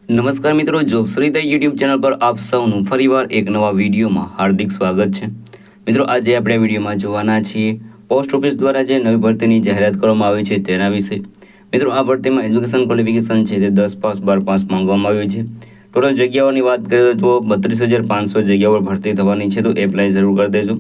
નમસ્કાર મિત્રો, જોબશ્રી YouTube channel પર આપ સૌનું ફરીવાર એક નવા વિડીયોમાં હાર્દિક સ્વાગત છે। મિત્રો, આજે આપણે વિડીયોમાં જોવાના છીએ પોસ્ટ ઓફિસ દ્વારા જે નવી ભરતીની જાહેરાત કરવામાં આવી છે તેના વિશે। મિત્રો, આ ભરતીમાં એજ્યુકેશન ક્વોલિફિકેશન છે તે 10 પાસ 12 પાસ માંગવામાં આવ્યું છે। ટોટલ જગ્યાઓની વાત કરીએ તો 32,500 જગ્યાઓ પર ભરતી થવાની છે, તો એપ્લાય જરૂર કરી દેજો।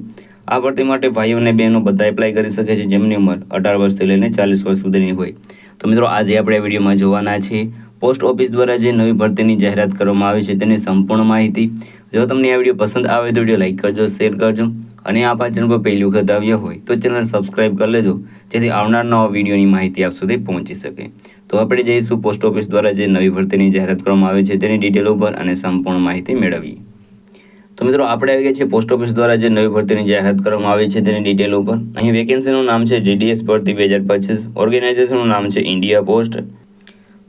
આ ભરતી માટે ભાઈઓ અને બહેનો બધા એપ્લાય કરી શકે છે જેમની ઉંમર 18 વર્ષથી લઈને 40 વર્ષ સુધીની હોય। તો મિત્રો, આજે આપણે વિડીયોમાં જોવાના છીએ પોસ્ટ ઓફિસ દ્વારા જે નવી ભરતીની જાહેરાત કરવામાં આવી છે તેની સંપૂર્ણ માહિતી। જો તમને આ વિડીયો પસંદ આવે તો વિડીયો લાઈક કરજો, શેર કરજો અને આપ આ ચેનલ પર પહેલી વખત આવ્યા હોય તો ચેનલ સબસ્ક્રાઇબ કરી લેજો જેથી આવનાર નવા વિડીયોની માહિતી આપ સુધી પહોંચી શકે। તો આપણે જઈશું પોસ્ટ ઓફિસ દ્વારા જે નવી ભરતીની જાહેરાત કરવામાં આવી છે તેની ડિટેલ ઉપર અને સંપૂર્ણ માહિતી મેળવીએ। તો મિત્રો, આપણે આવી ગયા છીએ પોસ્ટ ઓફિસ દ્વારા જે નવી ભરતીની જાહેરાત કરવામાં આવી છે તેની ડિટેલ ઉપર। અહીં વેકેન્સીનું નામ છે GDS ભરતી 2025, ઓર્ગેનાઇઝેશનનું નામ છે ઇન્ડિયા પોસ્ટ।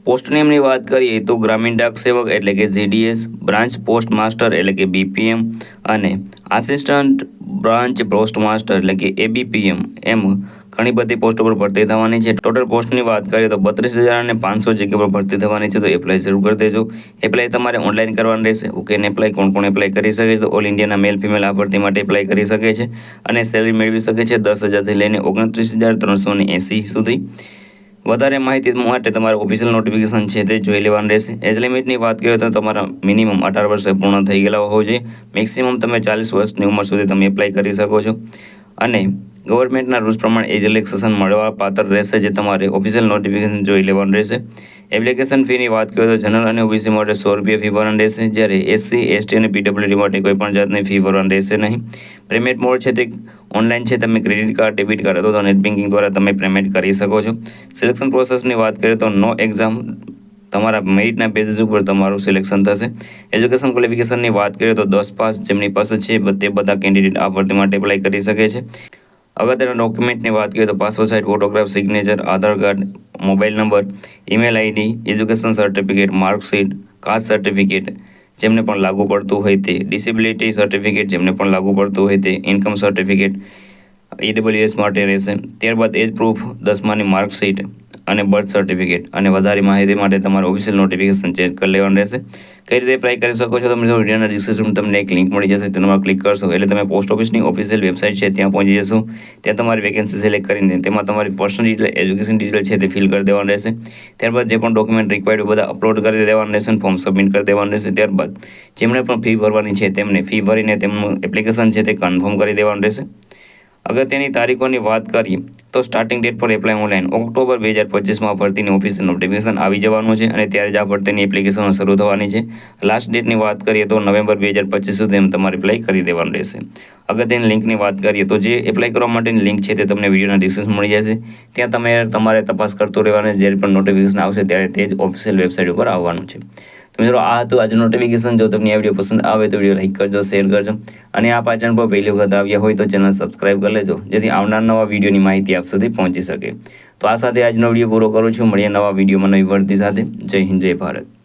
પોસ્ટ નેમની વાત કરીએ તો ગ્રામીણ ડાક સેવક એટલે કે GDS, બ્રાન્ચ પોસ્ટ માસ્ટર એટલે કે BPM અને આસિસ્ટન્ટ બ્રાન્ચ પોસ્ટ માસ્ટર એટલે કે ABPM એમ ઘણી બધી પોસ્ટો પર ભરતી થવાની છે। ટોટલ પોસ્ટની વાત કરીએ તો 32,500 જગ્યા પર ભરતી થવાની છે, તો એપ્લાય જરૂર કરી દેજો। એપ્લાય તમારે ઓનલાઈન કરવાનું રહેશે। ઓકે, ને એપ્લાય કોણ એપ્લાય કરી શકે છે તો ઓલ ઇન્ડિયાના મેલ ફિમેલ આ ભરતી માટે એપ્લાય કરી શકે છે અને સેલરી મેળવી શકે છે 10,000થી લઈને 29,380 સુધી। વધારે માહિતી માટે તમારે ઓફિશિયલ નોટિફિકેશન છે તે જોઈ લેવાનું રહેશે। એજ લિમિટની વાત કરીએ તો તમારા મિનિમમ 18 વર્ષ પૂર્ણ થઈ ગયેલા હોવો જોઈએ। મેક્સિમમ તમે 40 વર્ષની ઉંમર સુધી તમે એપ્લાય કરી શકો છો અને ગવર્મેન્ટના રૂલ્સ પ્રમાણે એજ રિલેક્સેશન મળવા પાત્ર રહેશે, જે તમારે ઓફિશિયલ નોટિફિકેશન જોઈ લેવાનું રહેશે। એપ્લિકેશન ફીની વાત કરીએ તો જનરલ અને OBC માટે 100 રૂપિયા ફી ભરવાની રહેશે, જ્યારે SC, ST અને PWD માટે કોઈ પણ જાતની ફી ભરવાની રહેશે નહીં। પેમેન્ટ મોડ છે તે ઓનલાઈન છે, તમે ક્રેડિટ કાર્ડ, ડેબિટ કાર્ડ અથવા તો નેટ બેન્કિંગ દ્વારા તમે પેમેન્ટ કરી શકો છો। સિલેક્શન પ્રોસેસની વાત કરીએ તો નો એક્ઝામ, તમારા મેરિટના બેઝિસ ઉપર તમારું સિલેક્શન થશે। એજ્યુકેશન ક્વોલિફિકેશનની વાત કરીએ તો 10 પાસ જેમની પાસે છે તે બધા કેન્ડિડેટ આ ભરતી માટે એપ્લાય કરી શકે છે। અગત્યના ડોક્યુમેન્ટની વાત કરીએ તો passport size photograph, signature, Aadhaar card, mobile number, email ID, education certificate, marksheet, caste certificate જેમને પણ લાગુ પડતું હોય તે, ડિસેબિલિટી સર્ટિફિકેટ જેમને પણ લાગુ પડતું હોય તે, ઇન્કમ સર્ટિફિકેટ EWS માટે રહેશે। ત્યારબાદ એજ પ્રૂફ, 10માની માર્કશીટ અને બર્થ સર્ટિફિકેટ અને વધારે માહિતી માટે તમારે ઓફિશિયલ નોટિફિકેશન ચેક કરી લેવાનું રહેશે। કઈ રીતે એપ્લાય કરી શકો છો? તમે વિડીયોના ડિસ્ક્રિપ્શનમાં તમને એક લિંક મળી જશે, તેના પર ક્લિક કરશો એટલે તમે પોસ્ટ ઓફિસની ઓફિશિયલ વેબસાઇટ છે ત્યાં પહોંચી જશો। ત્યાં તમારી વેકેન્સી સિલેક્ટ કરીને તેમાં તમારી પર્સનલ ડિટેલ, એજ્યુકેશન ડિટેલ છે તે ફિલ કરી દેવાનું રહેશે। ત્યારબાદ જે પણ ડોક્યુમેન્ટ રિક્વાયર્ડ બધા અપલોડ કરી દેવાનું રહેશે, ફોર્મ સબમિટ કરી દેવાનું રહેશે। ત્યારબાદ જેમણે પણ ફી ભરવાની છે તેમને ફી ભરીને તેમનું એપ્લિકેશન છે તે કન્ફર્મ કરી દેવાનું રહેશે। અગત્યની તારીખોની વાત કરીએ તો starting date for apply online October 2025માં ભરતીની ઓફિશિયલ નોટિફિકેશન આવી જવાનું છે અને ત્યારે જ આ ભરતીની એપ્લિકેશનો શરૂ થવાની છે। લાસ્ટ ડેટની વાત કરીએ તો નવેમ્બર 2025 સુધી તમારે એપ્લાય કરી દેવાનું રહેશે। અગત્યની લિંકની વાત કરીએ તો જે એપ્લાય કરવા માટેની લિંક છે તે તમને વિડીયોના ડિસ્ક્રિપ્શન મળી જશે, ત્યાં તમારે તપાસ કરતું રહેવાનું, જ્યારે પણ નોટિફિકેશન આવશે ત્યારે તે જ ઓફિશિયલ વેબસાઇટ ઉપર આવવાનું છે। તો મિત્રો, આ હતું આજનું નોટિફિકેશન। જો તમને આ વિડીયો પસંદ આવે તો વિડીયો લાઈક કરજો, શેર કરજો અને આપ આ ચેનલ પર પહેલી વખત આવ્યા હોય તો ચેનલ સબસ્ક્રાઇબ કરી લેજો જેથી આવનાર નવા વિડીયોની માહિતી આપ સુધી પહોંચી શકે। તો આ સાથે આજનો વિડીયો પૂરો કરું છું। મળીએ નવા વિડીયોમાં નવી ભરતી સાથે। જય હિન્દ, જય ભારત।